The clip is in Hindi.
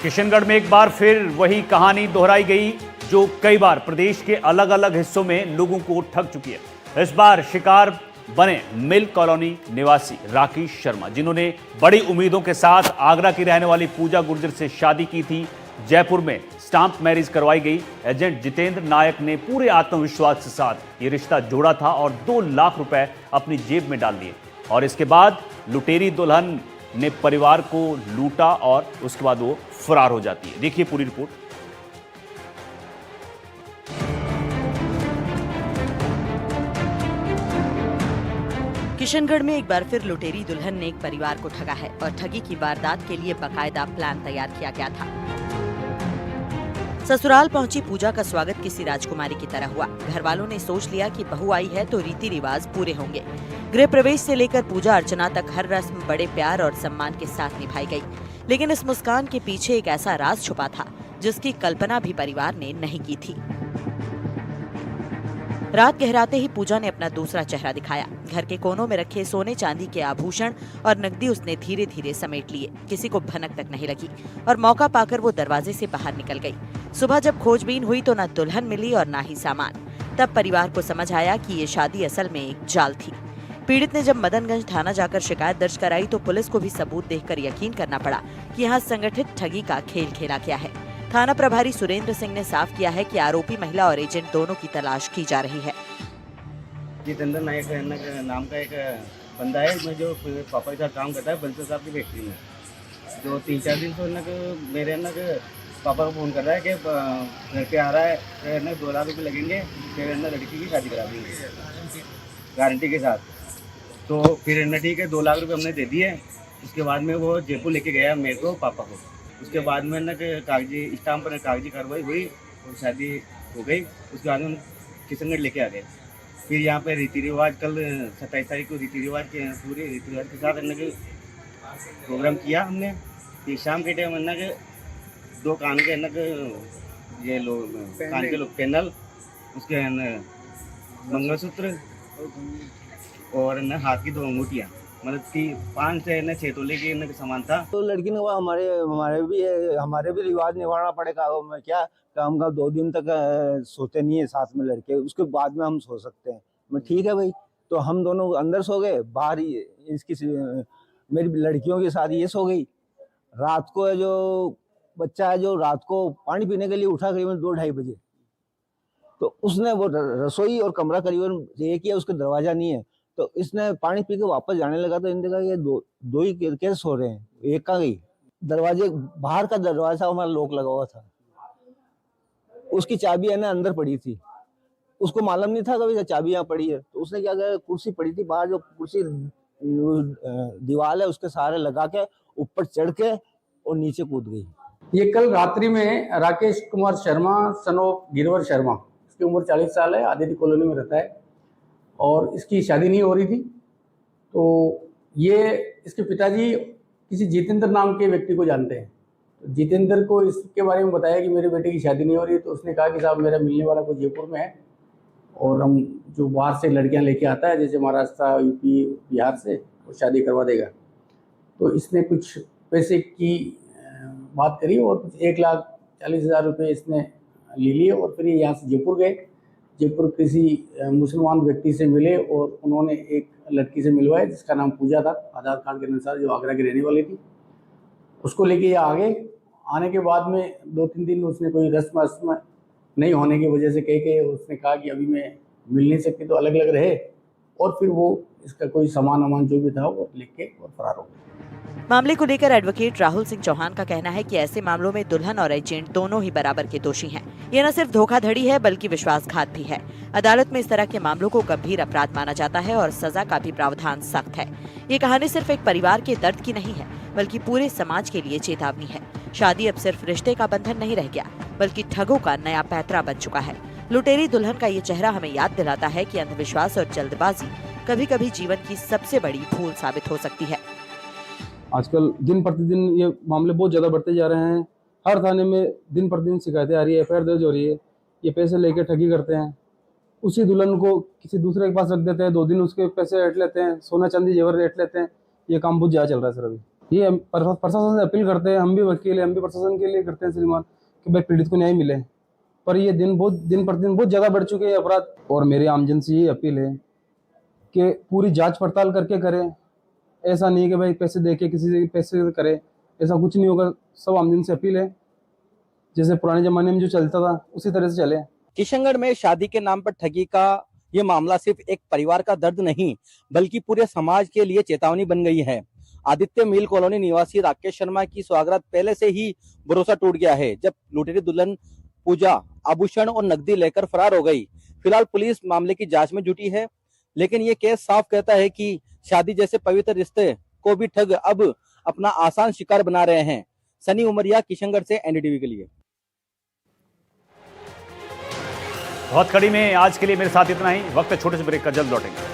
किशनगढ़ में एक बार फिर वही कहानी दोहराई गई जो कई बार प्रदेश के अलग अलग हिस्सों में लोगों को ठग चुकी है। इस बार शिकार बने मिल कॉलोनी निवासी राकेश शर्मा, जिन्होंने बड़ी उम्मीदों के साथ आगरा की रहने वाली पूजा गुर्जर से शादी की थी। जयपुर में स्टाम्प मैरिज करवाई गई। एजेंट जितेंद्र नायक ने पूरे आत्मविश्वास के साथ ये रिश्ता जोड़ा था और 2 लाख रुपए अपनी जेब में डाल दिए। और इसके बाद लुटेरी दुल्हन ने परिवार को लूटा और उसके बाद वो फरार हो जाती है। देखिए पूरी रिपोर्ट। किशनगढ़ में एक बार फिर लुटेरी दुल्हन ने एक परिवार को ठगा है और ठगी की वारदात के लिए बकायदा प्लान तैयार किया गया था। ससुराल पहुंची पूजा का स्वागत किसी राजकुमारी की तरह हुआ। घर वालों ने सोच लिया कि बहू आई है तो रीति रिवाज पूरे होंगे। गृह प्रवेश से लेकर पूजा अर्चना तक हर रस्म बड़े प्यार और सम्मान के साथ निभाई गई। लेकिन इस मुस्कान के पीछे एक ऐसा राज छुपा था जिसकी कल्पना भी परिवार ने नहीं की थी। रात गहराते ही पूजा ने अपना दूसरा चेहरा दिखाया। घर के कोनों में रखे सोने चांदी के आभूषण और नकदी उसने धीरे धीरे समेट लिए। किसी को भनक तक नहीं लगी और मौका पाकर वो दरवाजे से बाहर निकल गई। सुबह जब खोजबीन हुई तो न दुल्हन मिली और न ही सामान। तब परिवार को समझ आया कि ये शादी असल में एक जाल थी। पीड़ित ने जब मदनगंज थाना जाकर शिकायत दर्ज कराई तो पुलिस को भी सबूत देखकर यकीन करना पड़ा कि यहाँ संगठित ठगी का खेल खेला गया है। थाना प्रभारी सुरेंद्र सिंह ने साफ किया है कि आरोपी महिला और एजेंट दोनों की तलाश की जा रही है। जितेंद्र नायक नाम का एक बंदा है, मैं जो पापा के साथ काम करता है बंसल साहब की फैक्ट्री में, जो 3-4 दिन से मेरे पापा को फ़ोन कर रहा है कि घर पे आ रहा है, 2 लाख रुपये लगेंगे, फिर लड़की की शादी करा देंगे गारंटी के साथ। तो फिर ठीक है, 2 लाख रुपये हमने दे दिए। उसके बाद में वो जयपुर लेके गया मेरे को, पापा को। उसके बाद में कागजी स्टाम्प पर कागजी कार्रवाई हुई और शादी हो गई। उसके बाद में किशनगढ़ लेके आ गए। फिर यहाँ पे रीति रिवाज कल 27 तारीख को रीति रिवाज के पूरे रीति रिवाज के साथ प्रोग्राम किया हमने। फिर शाम के टाइम 2 कान के ये लोग कान के लोग पैनल, उसके मंगलसूत्र और हाथ की 2 अंगूठियाँ, मतलब 5 से 6 तोले के सामान था। तो लड़की ने वो हमारे भी रिवाज निभाना पड़ेगा। वो मैं क्या काम का 2 दिन तक सोते नहीं है साथ में लड़के, उसके बाद में हम सो सकते हैं। मैं ठीक है भाई। तो हम दोनों अंदर सो गए, बाहर इसकी मेरी लड़कियों के साथ ये सो गई। रात को जो बच्चा है जो रात को पानी पीने के लिए उठा करीबन 2-2:30 बजे, तो उसने वो रसोई और कमरा करीबन ये किया, उसका दरवाजा नहीं है, तो इसने पानी पी के वापस जाने लगा। तो इन्होंने कहा ये दो ही कैसे सो रहे हैं, एक कहाँ गई। दरवाजे बाहर का दरवाजा हमारा लॉक लगा हुआ था, उसकी चाबी अंदर पड़ी थी। उसको मालूम नहीं था कभी चाबी यहाँ पड़ी है। तो उसने क्या किया, कुर्सी पड़ी थी बाहर, जो कुर्सी दीवार है उसके सहारे लगा के ऊपर चढ़ के और नीचे कूद गई। ये कल रात्रि में राकेश कुमार शर्मा सन ऑफ गिरवर शर्मा, इसकी उम्र 40 साल है, आदित्य कॉलोनी में रहता है और इसकी शादी नहीं हो रही थी। तो ये इसके पिताजी किसी जितेंद्र नाम के व्यक्ति को जानते हैं। तो जितेंद्र को इसके बारे में बताया कि मेरे बेटे की शादी नहीं हो रही है। तो उसने कहा कि साहब मेरा मिलने वाला कोई जयपुर में है और हम जो बाहर से लड़कियां लेके आता है, जैसे महाराष्ट्र, यूपी, बिहार से, वो शादी करवा देगा। तो इसने कुछ पैसे की बात करी और कुछ 1,40,000 रुपये इसने ले लिए और फिर यहाँ से जयपुर गए। जयपुर किसी मुसलमान व्यक्ति से मिले और उन्होंने एक लड़की से मिलवाया जिसका नाम पूजा था, आधार कार्ड के अनुसार, जो आगरा की रहने वाली थी। उसको लेके ये आगे आने के बाद में 2-3 दिन उसने कोई रस्म नहीं होने की वजह से कह के उसने कहा कि अभी मैं मिल नहीं सकती, तो अलग अलग रहे और फिर वो इसका कोई सामान जो भी था वो लेके और फरार हो गए। मामले को लेकर एडवोकेट राहुल सिंह चौहान का कहना है कि ऐसे मामलों में दुल्हन और एजेंट दोनों ही बराबर के दोषी हैं। ये न सिर्फ धोखाधड़ी है बल्कि विश्वासघात भी है। अदालत में इस तरह के मामलों को गंभीर अपराध माना जाता है और सजा का भी प्रावधान सख्त है। ये कहानी सिर्फ एक परिवार के दर्द की नहीं है बल्कि पूरे समाज के लिए चेतावनी है। शादी अब सिर्फ रिश्ते का बंधन नहीं रह गया बल्कि ठगों का नया पैंतरा बन चुका है। लुटेरी दुल्हन का ये चेहरा हमें याद दिलाता है कि अंधविश्वास और जल्दबाजी कभी कभी जीवन की सबसे बड़ी भूल साबित हो सकती है। आजकल दिन प्रतिदिन ये मामले बहुत ज़्यादा बढ़ते जा रहे हैं। हर थाने में दिन प्रतिदिन शिकायतें आ रही है, FIR दर्ज हो रही है। ये पैसे लेके ठगी करते हैं, उसी दुल्हन को किसी दूसरे के पास रख देते हैं, 2 दिन उसके पैसे ऐंठ लेते हैं, सोना चांदी जेवर ऐंठ लेते हैं। ये काम बहुत ज़्यादा चल रहा है सर अभी। ये प्रशासन से अपील करते हैं, हम भी वकील हैं, हम भी प्रशासन के लिए करते हैं सलीमान कि भाई पीड़ित को न्याय मिले। पर ये दिन प्रतिदिन बहुत ज़्यादा बढ़ चुके हैं अपराध। और मेरी आमजन से ये अपील है कि पूरी जांच पड़ताल करके करें। ऐसा नहीं कि भाई पैसे दे के किसी से पैसे करे, ऐसा कुछ नहीं होगा। सब आमजन से अपील है, जैसे पुराने ज़माने में जो चलता था उसी तरह से चले। किशनगढ़ में शादी के नाम पर ठगी का ये मामला सिर्फ एक परिवार का दर्द नहीं बल्कि पूरे समाज के लिए चेतावनी बन गई है। आदित्य मिल कॉलोनी निवासी राकेश शर्मा की सौगात पहले से ही भरोसा टूट गया है, जब लुटेरी दुल्हन पूजा आभूषण और नकदी लेकर फरार हो गई। फिलहाल पुलिस मामले की जांच में जुटी है, लेकिन ये केस साफ कहता है कि शादी जैसे पवित्र रिश्ते को भी ठग अब अपना आसान शिकार बना रहे हैं। सनी उमरिया, किशनगढ़ से एनडीटीवी के लिए। बहुत कड़ी में आज के लिए मेरे साथ इतना ही। वक्त है छोटे से ब्रेक का, जल्द लौटेंगे।